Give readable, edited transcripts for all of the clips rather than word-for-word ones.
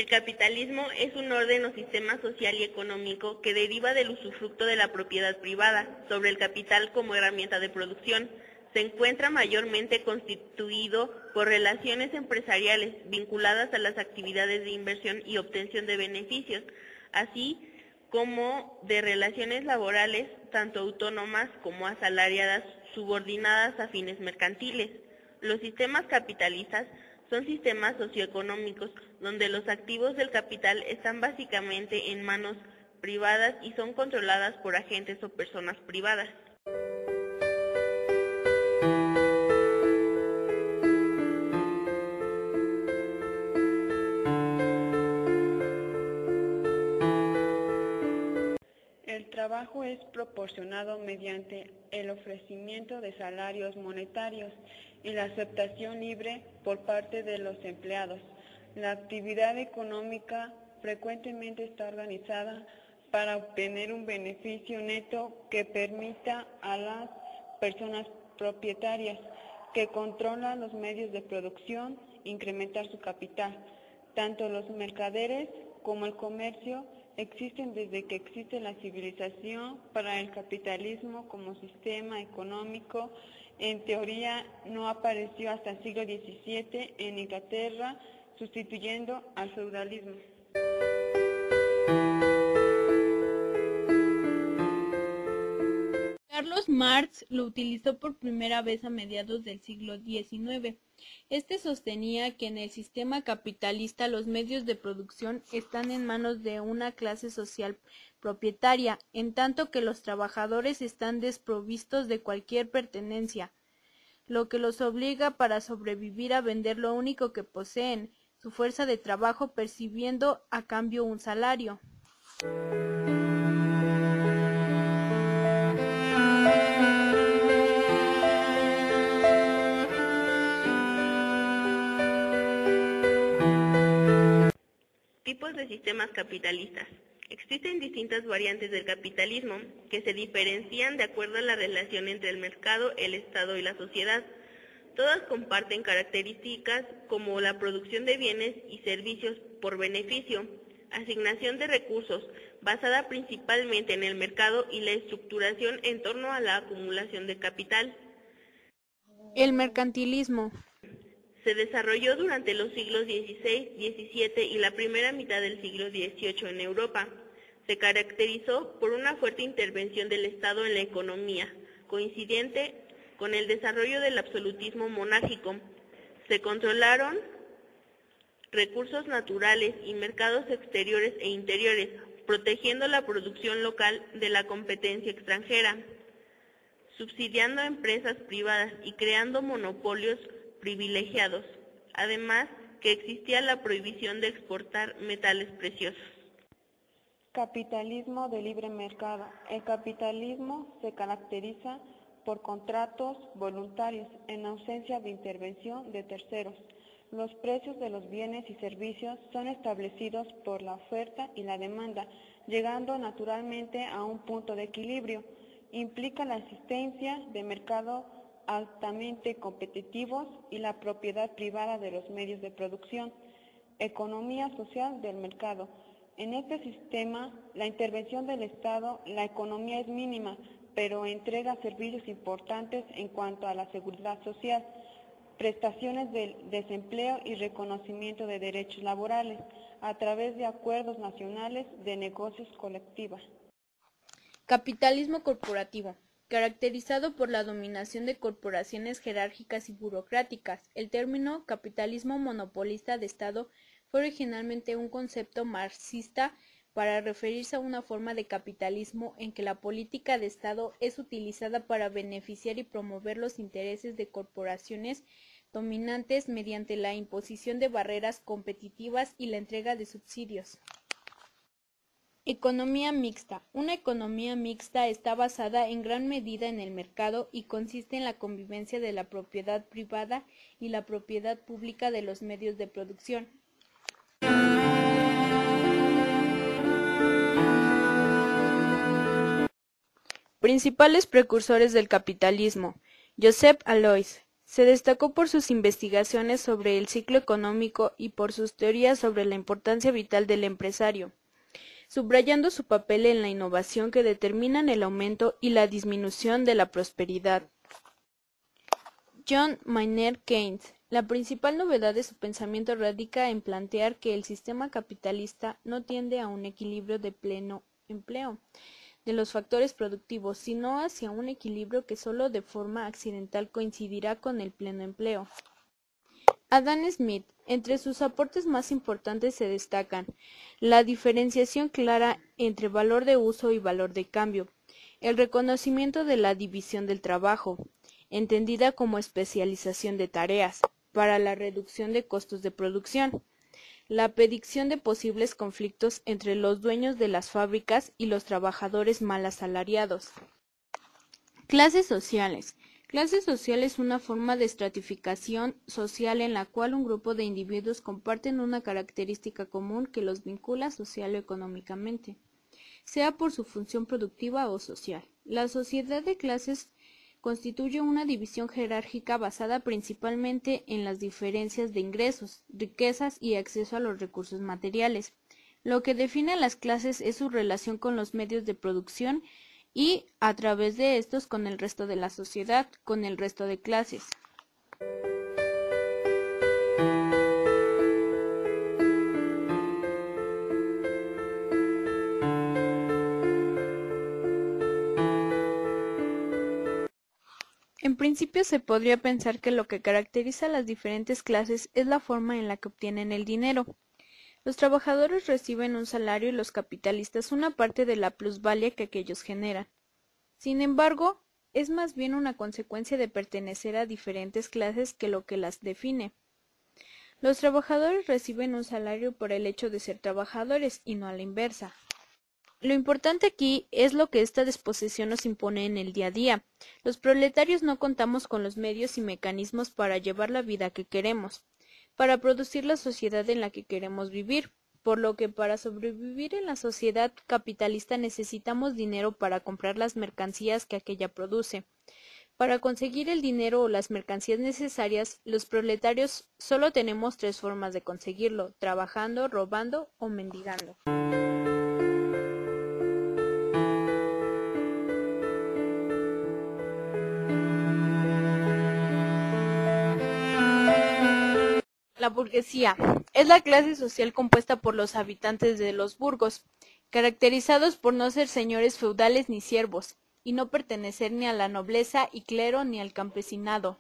capitalismo es un orden o sistema social y económico que deriva del usufructo de la propiedad privada sobre el capital como herramienta de producción. Se encuentra mayormente constituido por relaciones empresariales vinculadas a las actividades de inversión y obtención de beneficios, así como de relaciones laborales, tanto autónomas como asalariadas, subordinadas a fines mercantiles. Los sistemas capitalistas son sistemas socioeconómicos donde los activos del capital están básicamente en manos privadas y son controladas por agentes o personas privadas. El trabajo es proporcionado mediante el ofrecimiento de salarios monetarios y la aceptación libre por parte de los empleados. La actividad económica frecuentemente está organizada para obtener un beneficio neto que permita a las personas propietarias que controlan los medios de producción incrementar su capital. Tanto los mercaderes como el comercio existen desde que existe la civilización. Para el capitalismo como sistema económico, en teoría no apareció hasta el siglo XVII en Inglaterra, sustituyendo al feudalismo. Carlos Marx lo utilizó por primera vez a mediados del siglo XIX. Este sostenía que en el sistema capitalista los medios de producción están en manos de una clase social propietaria, en tanto que los trabajadores están desprovistos de cualquier pertenencia, lo que los obliga para sobrevivir a vender lo único que poseen, su fuerza de trabajo, percibiendo a cambio un salario. Tipos de sistemas capitalistas. Existen distintas variantes del capitalismo que se diferencian de acuerdo a la relación entre el mercado, el Estado y la sociedad. Todas comparten características como la producción de bienes y servicios por beneficio, asignación de recursos, basada principalmente en el mercado y la estructuración en torno a la acumulación de capital. El mercantilismo se desarrolló durante los siglos XVI, XVII y la primera mitad del siglo XVIII en Europa. Se caracterizó por una fuerte intervención del Estado en la economía, coincidente con el desarrollo del absolutismo monárquico. Se controlaron recursos naturales y mercados exteriores e interiores, protegiendo la producción local de la competencia extranjera, subsidiando a empresas privadas y creando monopolios privilegiados, además que existía la prohibición de exportar metales preciosos. Capitalismo de libre mercado. El capitalismo se caracteriza por contratos voluntarios en ausencia de intervención de terceros. Los precios de los bienes y servicios son establecidos por la oferta y la demanda, llegando naturalmente a un punto de equilibrio. Implica la existencia de mercados altamente competitivos y la propiedad privada de los medios de producción. Economía social del mercado. En este sistema, la intervención del Estado, la economía es mínima, pero entrega servicios importantes en cuanto a la seguridad social, prestaciones del desempleo y reconocimiento de derechos laborales a través de acuerdos nacionales de negocios colectivos. Capitalismo corporativo. Caracterizado por la dominación de corporaciones jerárquicas y burocráticas. El término capitalismo monopolista de Estado fue originalmente un concepto marxista para referirse a una forma de capitalismo en que la política de Estado es utilizada para beneficiar y promover los intereses de corporaciones dominantes mediante la imposición de barreras competitivas y la entrega de subsidios. Economía mixta. Una economía mixta está basada en gran medida en el mercado y consiste en la convivencia de la propiedad privada y la propiedad pública de los medios de producción. Principales precursores del capitalismo. Joseph Alois, Se destacó por sus investigaciones sobre el ciclo económico y por sus teorías sobre la importancia vital del empresario, subrayando su papel en la innovación que determinan el aumento y la disminución de la prosperidad. John Maynard Keynes. La principal novedad de su pensamiento radica en plantear que el sistema capitalista no tiende a un equilibrio de pleno empleo de los factores productivos, sino hacia un equilibrio que solo de forma accidental coincidirá con el pleno empleo. Adam Smith. Entre sus aportes más importantes se destacan la diferenciación clara entre valor de uso y valor de cambio, el reconocimiento de la división del trabajo, entendida como especialización de tareas, para la reducción de costos de producción, la predicción de posibles conflictos entre los dueños de las fábricas y los trabajadores mal asalariados. Clases sociales. Clase social es una forma de estratificación social en la cual un grupo de individuos comparten una característica común que los vincula social o económicamente, sea por su función productiva o social. La sociedad de clases constituye una división jerárquica basada principalmente en las diferencias de ingresos, riquezas y acceso a los recursos materiales. Lo que define a las clases es su relación con los medios de producción y, a través de estos, con el resto de la sociedad, con el resto de clases. En principio se podría pensar que lo que caracteriza a las diferentes clases es la forma en la que obtienen el dinero. Los trabajadores reciben un salario y los capitalistas una parte de la plusvalía que aquellos generan. Sin embargo, es más bien una consecuencia de pertenecer a diferentes clases que lo que las define. Los trabajadores reciben un salario por el hecho de ser trabajadores y no a la inversa. Lo importante aquí es lo que esta disposición nos impone en el día a día. Los proletarios no contamos con los medios y mecanismos para llevar la vida que queremos, para producir la sociedad en la que queremos vivir, por lo que para sobrevivir en la sociedad capitalista necesitamos dinero para comprar las mercancías que aquella produce. Para conseguir el dinero o las mercancías necesarias, los proletarios solo tenemos tres formas de conseguirlo: trabajando, robando o mendigando. La burguesía es la clase social compuesta por los habitantes de los burgos, caracterizados por no ser señores feudales ni siervos, y no pertenecer ni a la nobleza y clero ni al campesinado.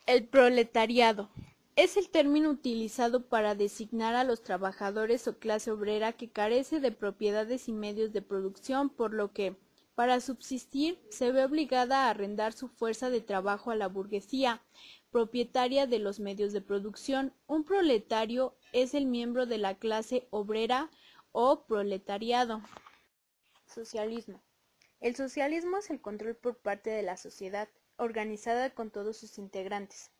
El proletariado es el término utilizado para designar a los trabajadores o clase obrera que carece de propiedades y medios de producción, por lo que, para subsistir, se ve obligada a arrendar su fuerza de trabajo a la burguesía, propietaria de los medios de producción. Un proletario es el miembro de la clase obrera o proletariado. Socialismo. El socialismo es el control por parte de la sociedad, organizada con todos sus integrantes,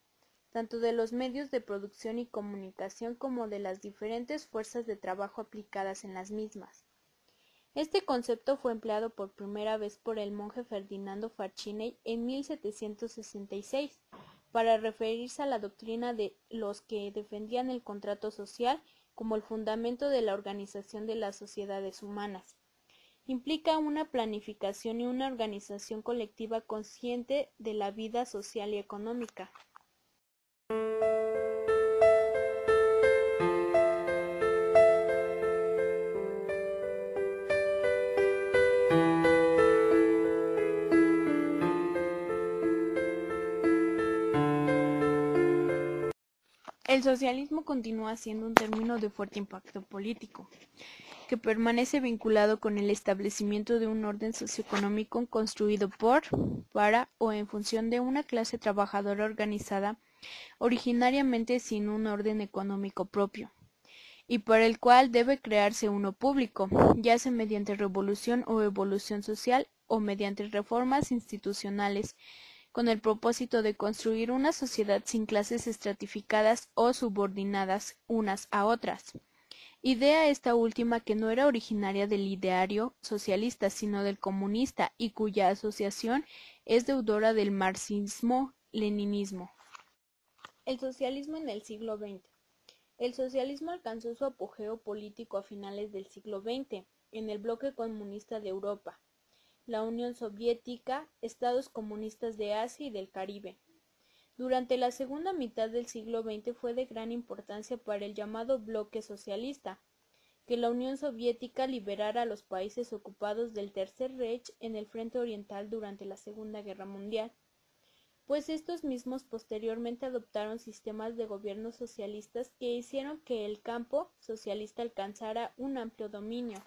tanto de los medios de producción y comunicación como de las diferentes fuerzas de trabajo aplicadas en las mismas. Este concepto fue empleado por primera vez por el monje Ferdinando Farcinelli en 1766, para referirse a la doctrina de los que defendían el contrato social como el fundamento de la organización de las sociedades humanas. Implica una planificación y una organización colectiva consciente de la vida social y económica. El socialismo continúa siendo un término de fuerte impacto político, que permanece vinculado con el establecimiento de un orden socioeconómico construido por, para o en función de una clase trabajadora organizada, originariamente sin un orden económico propio, y para el cual debe crearse uno público, ya sea mediante revolución o evolución social o mediante reformas institucionales, con el propósito de construir una sociedad sin clases estratificadas o subordinadas unas a otras. Idea esta última que no era originaria del ideario socialista, sino del comunista, y cuya asociación es deudora del marxismo, leninismo. El socialismo en el siglo XX. El socialismo alcanzó su apogeo político a finales del siglo XX en el bloque comunista de Europa, la Unión Soviética, estados comunistas de Asia y del Caribe. Durante la segunda mitad del siglo XX fue de gran importancia para el llamado bloque socialista, que la Unión Soviética liberara a los países ocupados del Tercer Reich en el frente oriental durante la Segunda Guerra Mundial, pues estos mismos posteriormente adoptaron sistemas de gobierno socialistas que hicieron que el campo socialista alcanzara un amplio dominio.